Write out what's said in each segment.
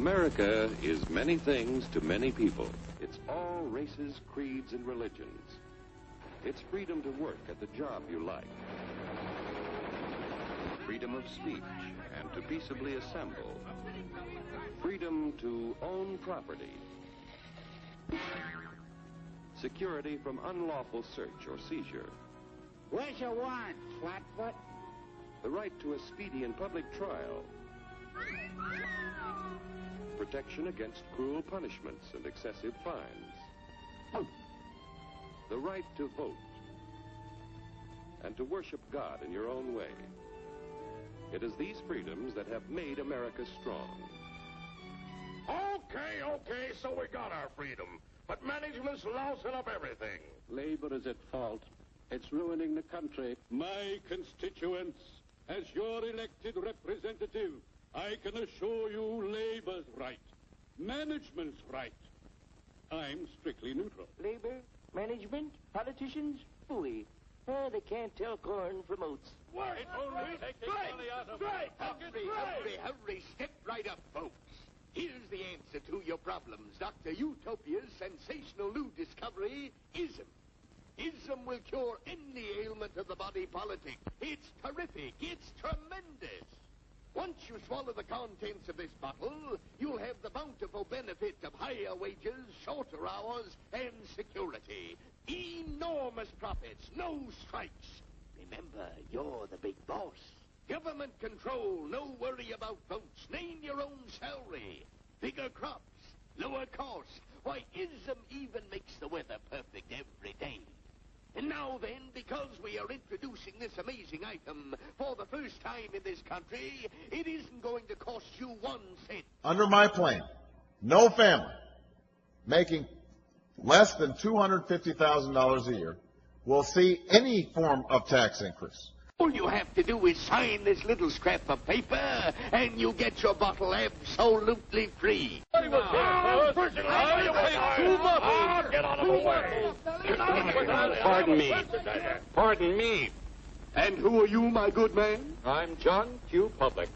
America is many things to many people. It's all races, creeds, and religions. It's freedom to work at the job you like. Freedom of speech and to peaceably assemble. Freedom to own property. Security from unlawful search or seizure. Where's your warrant, Flatfoot? The right to a speedy and public trial. Protection against cruel punishments and excessive fines. The right to vote. And to worship God in your own way. It is these freedoms that have made America strong. Okay, so we got our freedom. But management's lousing up everything. Labor is at fault. It's ruining the country. My constituents, as your elected representative, I can assure you Labor's right. Management's right. I'm strictly neutral. Labor, management, politicians, phooey. They can't tell corn from oats. What? Hurry, step right up, folks. Here's the answer to your problems. Dr. Utopia's sensational new discovery, ISM. ISM will cure any ailment of the body politic. It's terrific. It's tremendous. Once you swallow the contents of this bottle, you'll have the bountiful benefit of higher wages, shorter hours, and security. Enormous profits, no strikes. Remember, you're the big boss. Government control, no worry about votes. Name your own salary. Bigger crops, lower costs. Why, ISM even makes the weather perfect every day. And now then, because we are introducing this amazing item for the first time in this country, it isn't going to cost you 1 cent. Under my plan, no family making less than $250,000 a year will see any form of tax increase. All you have to do is sign this little scrap of paper, and you get your bottle absolutely free. Get out of the way. Pardon me. And who are you, my good man? I'm John Q. Public.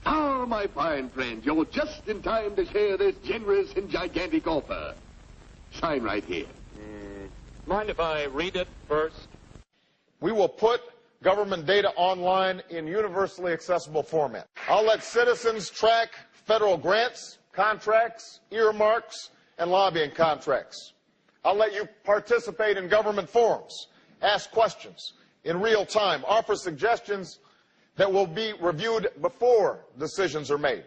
Ah, my fine friend, you're just in time to share this generous and gigantic offer. Sign right here. Mind if I read it first? We will put government data online in universally accessible format. I'll let citizens track federal grants, contracts, earmarks, and lobbying contracts. I'll let you participate in government forums, ask questions in real time, offer suggestions that will be reviewed before decisions are made,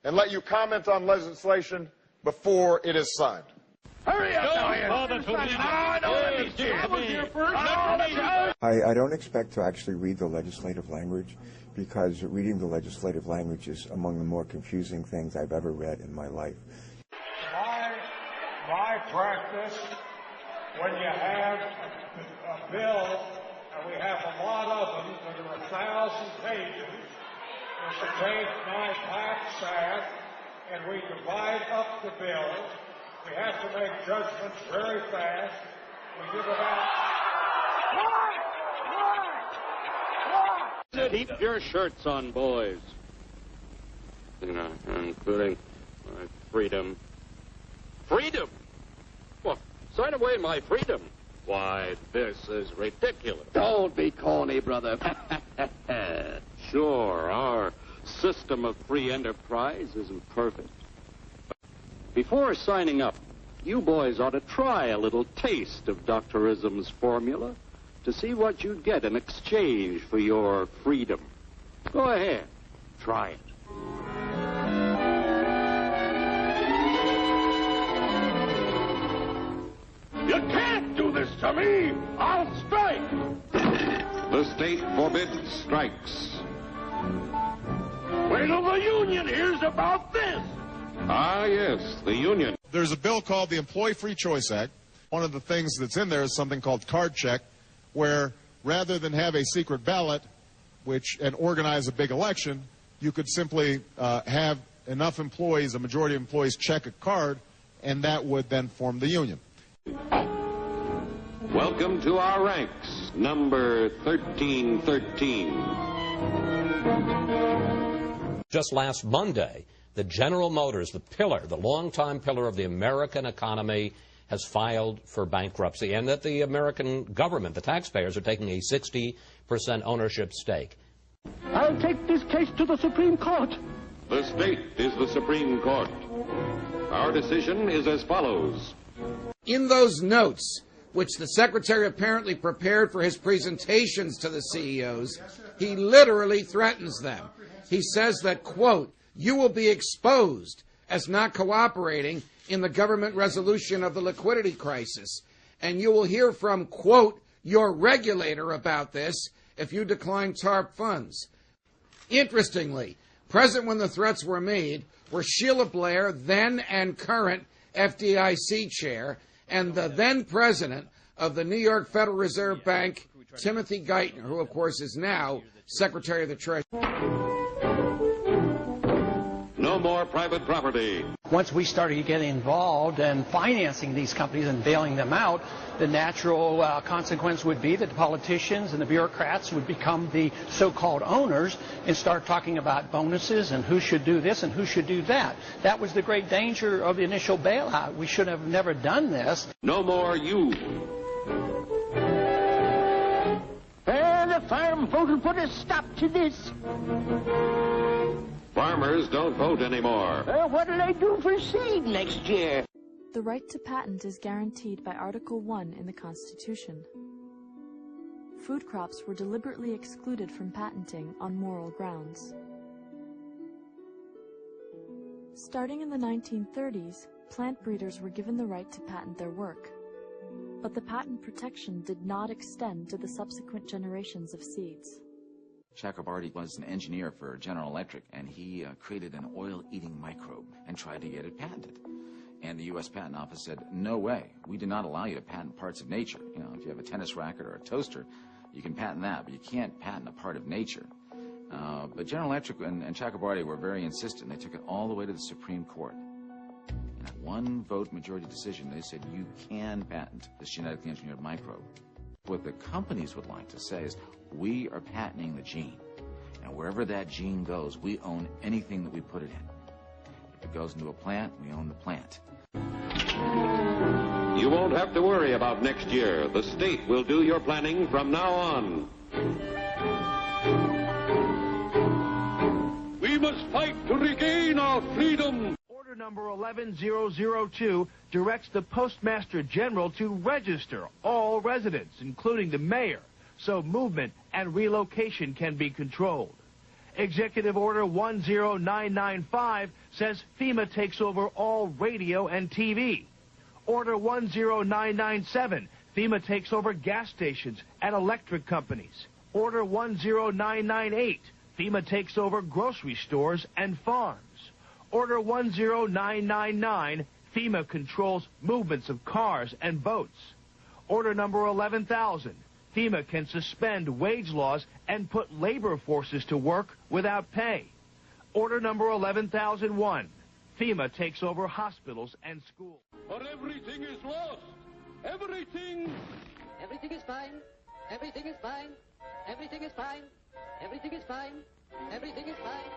and let you comment on legislation before it is signed. Hurry up, I don't expect to actually read the legislative language, because reading the legislative language is among the more confusing things I've ever read in my life. My practice, when you have a bill, and we have a lot of them that are 1,000 pages, is to take my tax act and we divide up the bill. We have to make judgments very fast. We give about... Keep your shirts on, boys. Including my freedom. Freedom? Well, sign away my freedom. Why, this is ridiculous. Don't be corny, brother. Sure, our system of free enterprise isn't perfect. Before signing up, you boys ought to try a little taste of Dr. Ism's formula to see what you'd get in exchange for your freedom. Go ahead, try it. You can't do this to me! I'll strike! The state forbids strikes. Wait till the union hears about this! Ah, yes, the union. There's a bill called the Employee Free Choice Act. One of the things that's in there is something called card check, where rather than have a secret ballot and organize a big election, you could simply have enough employees, a majority of employees, check a card, and that would then form the union. Welcome to our ranks, number 1313. Just last Monday, that General Motors, the pillar, the longtime pillar of the American economy, has filed for bankruptcy, and that the American government, the taxpayers, are taking a 60% ownership stake. I'll take this case to the Supreme Court. The state is the Supreme Court. Our decision is as follows. In those notes, which the Secretary apparently prepared for his presentations to the CEOs, he literally threatens them. He says that, quote, you will be exposed as not cooperating in the government resolution of the liquidity crisis, and you will hear from, quote, your regulator about this if you decline TARP funds. Interestingly, present when the threats were made were Sheila Blair, then and current FDIC chair, and the then president of the New York Federal Reserve Bank, Timothy Geithner, who, of course, is now Secretary of the Treasury. No more private property. Once we started getting involved in financing these companies and bailing them out, the natural consequence would be that the politicians and the bureaucrats would become the so-called owners and start talking about bonuses and who should do this and who should do that. That was the great danger of the initial bailout. We should have never done this. No more you. The farm vote will put a stop to this. Farmers don't vote anymore. What'll they do for seed next year? The right to patent is guaranteed by Article 1 in the Constitution. Food crops were deliberately excluded from patenting on moral grounds. Starting in the 1930s, plant breeders were given the right to patent their work. But the patent protection did not extend to the subsequent generations of seeds. Chakrabarty was an engineer for General Electric, and he created an oil-eating microbe and tried to get it patented. And the U.S. Patent Office said, no way, we do not allow you to patent parts of nature. You know, if you have a tennis racket or a toaster, you can patent that, but you can't patent a part of nature. But General Electric and Chakrabarty were very insistent. They took it all the way to the Supreme Court. And at one vote majority decision, they said, you can patent this genetically engineered microbe. What the companies would like to say is, we are patenting the gene, and wherever that gene goes, we own anything that we put it in. If it goes into a plant, we own the plant. You won't have to worry about next year. The state will do your planning from now on. We must fight to regain our freedom. Order number 11002 directs the Postmaster General to register all residents, including the mayor, so movement and relocation can be controlled. Executive Order 10995 says FEMA takes over all radio and TV. Order 10997, FEMA takes over gas stations and electric companies. Order 10998, FEMA takes over grocery stores and farms. Order 10999, FEMA controls movements of cars and boats. Order number 11,000, FEMA can suspend wage laws and put labor forces to work without pay. Order number 11,001, FEMA takes over hospitals and schools. Or everything is lost. Everything. Everything is fine. Everything is fine. Everything is fine. Everything is fine. Everything is fine.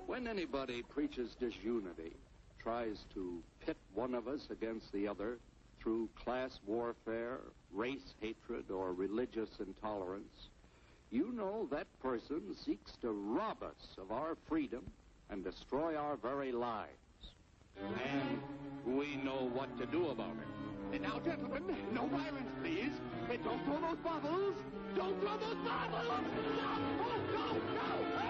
When anybody preaches disunity, tries to pit one of us against the other through class warfare, race hatred, or religious intolerance, you know that person seeks to rob us of our freedom and destroy our very lives. And we know what to do about it. Now, gentlemen, no violence, please. Don't throw those bottles. Don't throw those bottles. No, no, no.